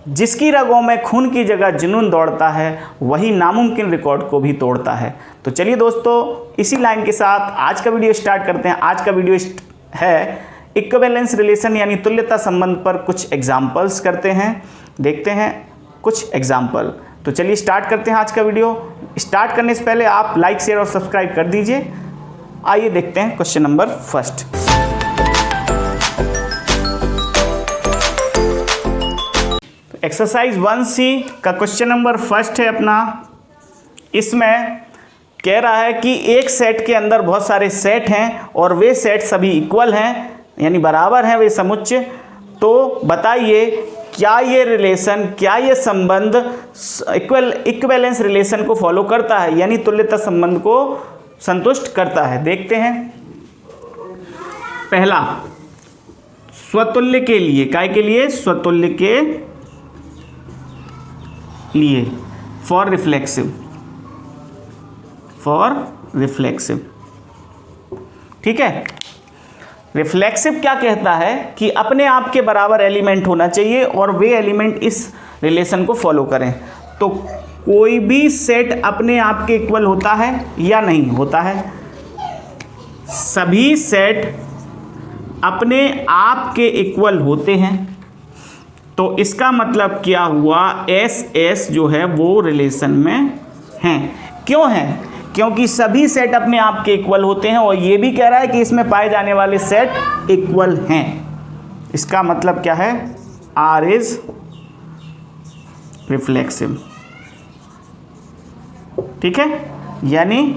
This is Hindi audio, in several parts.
जिसकी रगों में खून की जगह जुनून दौड़ता है वही नामुमकिन रिकॉर्ड को भी तोड़ता है। तो चलिए दोस्तों, इसी लाइन के साथ आज का वीडियो स्टार्ट करते हैं। आज का वीडियो है इक्विवेलेंस रिलेशन यानी तुल्यता संबंध पर कुछ एग्जाम्पल्स करते हैं, देखते हैं कुछ एग्जाम्पल। तो चलिए स्टार्ट करते हैं आज का वीडियो। स्टार्ट करने से पहले आप लाइक शेयर और सब्सक्राइब कर दीजिए। आइए देखते हैं question number first. Exercise 1C का क्वेश्चन नंबर फर्स्ट है अपना। इसमें कह रहा है कि एक सेट के अंदर बहुत सारे सेट हैं और वे सेट सभी इक्वल हैं यानी बराबर हैं वे समुच्चय। तो बताइए क्या ये रिलेशन, क्या ये संबंध इक्विवेलेंस रिलेशन को फॉलो करता है यानी तुल्यता संबंध को संतुष्ट करता है। देखते हैं। पहला, स्वतुल्य के लिए, काय के लिए? स्वतुल्य के लिए, फॉर रिफ्लेक्सिव, ठीक है। रिफ्लेक्सिव क्या कहता है कि अपने आप के बराबर एलिमेंट होना चाहिए और वे एलिमेंट इस रिलेशन को फॉलो करें। तो कोई भी सेट अपने आप के इक्वल होता है या नहीं होता है? सभी सेट अपने आप के इक्वल होते हैं। तो इसका मतलब क्या हुआ? एस जो है वो रिलेशन में हैं। क्यों हैं? क्योंकि सभी सेट अपने आप के इक्वल होते हैं और ये भी कह रहा है कि इसमें पाए जाने वाले सेट इक्वल हैं। इसका मतलब क्या है? आर इज रिफ्लेक्सिव, ठीक है, यानी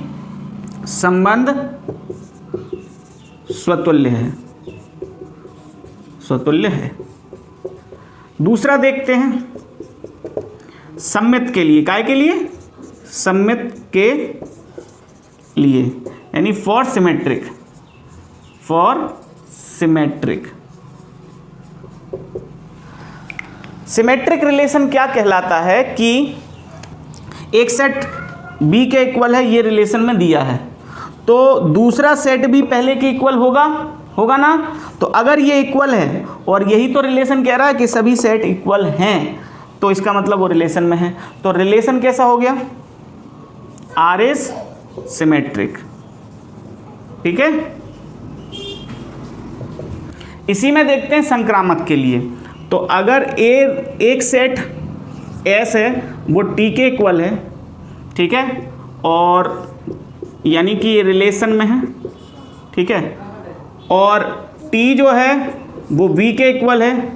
संबंध स्वतुल्य है। दूसरा देखते हैं, सममित के लिए, काय के लिए? सममित के लिए यानी फॉर सिमेट्रिक। सिमेट्रिक रिलेशन क्या कहलाता है कि एक सेट बी के इक्वल है, ये रिलेशन में दिया है, तो दूसरा सेट भी पहले के इक्वल होगा ना। तो अगर ये इक्वल है और यही तो रिलेशन कह रहा है कि सभी सेट इक्वल हैं, तो इसका मतलब वो रिलेशन में है। तो रिलेशन कैसा हो गया? आर इज सिमेट्रिक, ठीक है। इसी में देखते हैं संक्रामक के लिए। तो अगर एक सेट एस है वो टी के इक्वल है, ठीक है, और यानी कि ये रिलेशन में है, ठीक है, और टी जो है वो बी के इक्वल है,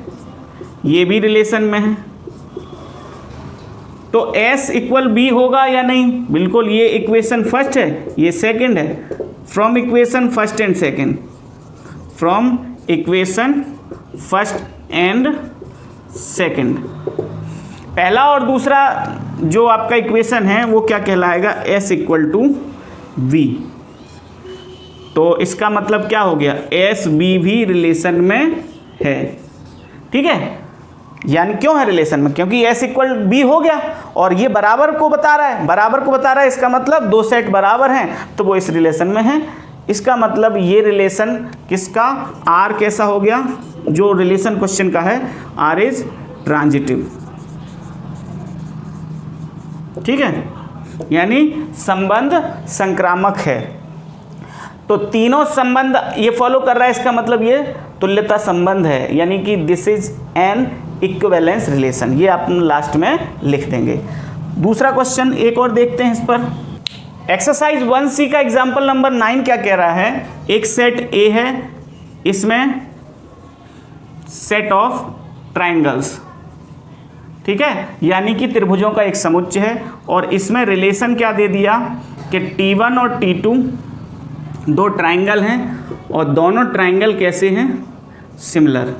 ये भी रिलेशन में है। तो S इक्वल बी होगा या नहीं? बिल्कुल, ये इक्वेशन फर्स्ट है, ये सेकंड है। From equation first and second, पहला और दूसरा जो आपका इक्वेशन है वो क्या कहलाएगा? S equal to V। तो इसका मतलब क्या हो गया? एस बी भी रिलेशन में है, ठीक है। यानी क्यों है रिलेशन में? क्योंकि एस इक्वल बी हो गया और ये बराबर को बता रहा है, इसका मतलब दो सेट बराबर हैं तो वो इस रिलेशन में है। इसका मतलब ये रिलेशन किसका? आर कैसा हो गया? जो रिलेशन क्वेश्चन का है, आर इज ट्रांजिटिव, ठीक है, यानी संबंध संक्रामक है। तो तीनों संबंध ये फॉलो कर रहा है, इसका मतलब ये तुल्यता संबंध है, यानी कि this is an equivalence relation. ये आप लास्ट में लिख देंगे। दूसरा क्वेश्चन एक और देखते हैं इस पर। एक्सरसाइज 1C का एग्जांपल नंबर 9 क्या कह रहा है? एक सेट ए है, इसमें सेट ऑफ ट्राइंगल्स, ठीक है, यानी कि त्रिभुजों का एक समुच्चय है और इसमें रिलेशन क्या दे दिया कि T1 और T2 दो ट्राइंगल हैं और दोनों ट्राइंगल कैसे हैं? सिमिलर,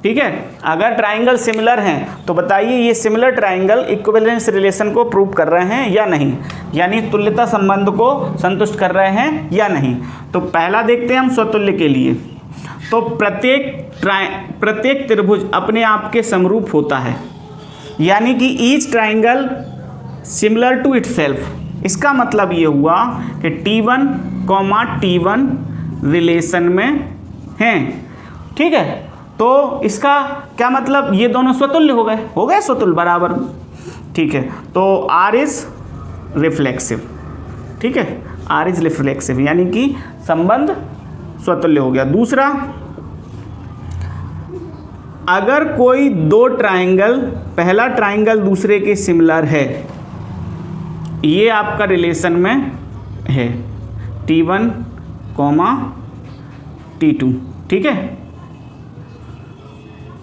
ठीक है। अगर ट्राइंगल सिमिलर हैं तो बताइए ये सिमिलर ट्राइंगल इक्विवेलेंस रिलेशन को प्रूव कर रहे हैं या नहीं, यानी तुल्यता संबंध को संतुष्ट कर रहे हैं या नहीं। तो पहला देखते हैं हम स्वतुल्य के लिए। तो प्रत्येक त्रिभुज अपने आप के समरूप होता है, यानी कि each triangle similar to itself. इसका मतलब ये हुआ कि T1, T1 रिलेशन में हैं, ठीक है। तो इसका क्या मतलब, ये दोनों स्वतुल्य हो गए स्वतुल्य बराबर। ठीक है, तो R इज रिफ्लेक्सिव। ठीक है, R इज रिफ्लेक्सिव यानी कि संबंध स्वतुल्य हो गया। दूसरा, अगर कोई दो ट्राइंगल, पहला ट्राइंगल दूसरे के सिमिलर है, ये आपका रिलेशन में है T1, T2, ठीक है,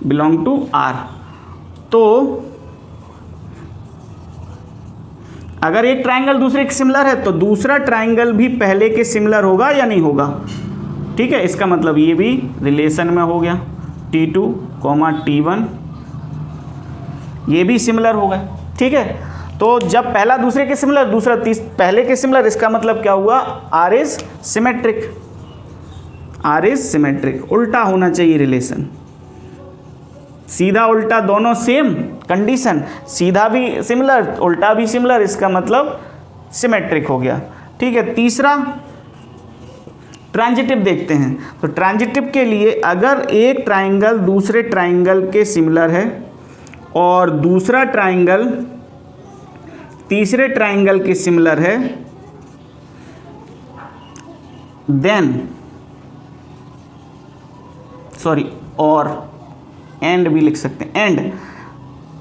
बिलोंग टू R। तो अगर एक ट्राइंगल दूसरे के सिमिलर है तो दूसरा ट्राइंगल भी पहले के सिमिलर होगा या नहीं होगा। ठीक है, इसका मतलब ये भी रिलेशन में हो गया T2, T1, ये भी सिमिलर हो गए। ठीक है, तो जब पहला दूसरे के सिमिलर, दूसरा पहले के सिमिलर, इसका मतलब क्या हुआ, R is symmetric. R is symmetric, उल्टा होना चाहिए रिलेशन, सीधा उल्टा दोनों सेम कंडीशन, सीधा भी सिमिलर उल्टा भी सिमिलर, इसका मतलब सिमेट्रिक हो गया। ठीक है, तीसरा ट्रांजिटिव देखते हैं। तो ट्रांजिटिव के लिए अगर एक ट्राइंगल दूसरे ट्राइंगल के सिमिलर है और दूसरा ट्राइंगल तीसरे ट्राइंगल के सिमिलर है, देन और एंड भी लिख सकते हैं, एंड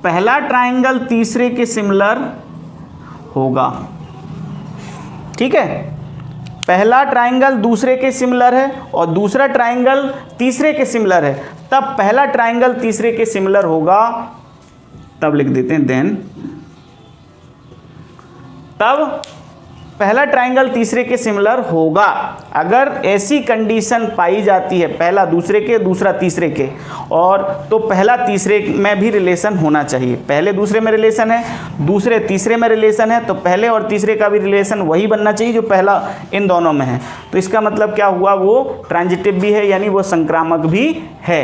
पहला ट्राइंगल तीसरे के सिमिलर होगा। ठीक है, पहला ट्राइंगल दूसरे के सिमिलर है और दूसरा ट्राइंगल तीसरे के सिमिलर है, तब पहला ट्राइंगल तीसरे के सिमिलर होगा, तब लिख देते हैं देन, तब पहला ट्राइंगल तीसरे के सिमिलर होगा। अगर ऐसी कंडीशन पाई जाती है, पहला दूसरे के दूसरा तीसरे के, और तो पहला तीसरे में भी रिलेशन होना चाहिए। पहले दूसरे में रिलेशन है, दूसरे तीसरे में रिलेशन है, तो पहले और तीसरे का भी रिलेशन वही बनना चाहिए जो पहला इन दोनों में है। तो इसका मतलब क्या हुआ, वो ट्रांजिटिव भी है यानी वो संक्रामक भी है।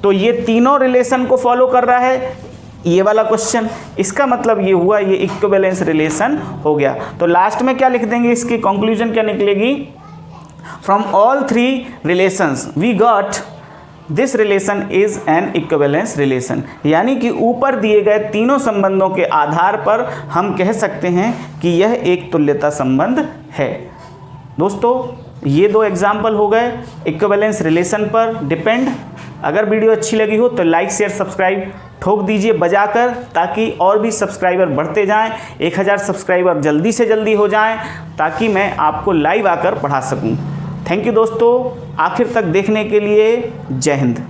तो ये तीनों रिलेशन को फॉलो कर रहा है ये वाला क्वेश्चन, इसका मतलब ये हुआ ये इक्विवेलेंस रिलेशन हो गया। तो लास्ट में क्या लिख देंगे, इसकी कंक्लूजन क्या निकलेगी, from all three relations we got this relation is an equivalence relation. यानी कि ऊपर दिए गए तीनों संबंधों के आधार पर हम कह सकते हैं कि यह एक तुल्यता संबंध है। दोस्तों, ये दो एग्जाम्पल हो गए इक्विवेलेंस रिलेशन पर डिपेंड। अगर वीडियो अच्छी लगी हो तो लाइक शेयर सब्सक्राइब ठोक दीजिए बजाकर, ताकि और भी सब्सक्राइबर बढ़ते जाएं, 1000 सब्सक्राइबर जल्दी से जल्दी हो जाएं, ताकि मैं आपको लाइव आकर पढ़ा सकूं। थैंक यू दोस्तों, आखिर तक देखने के लिए। जय हिंद।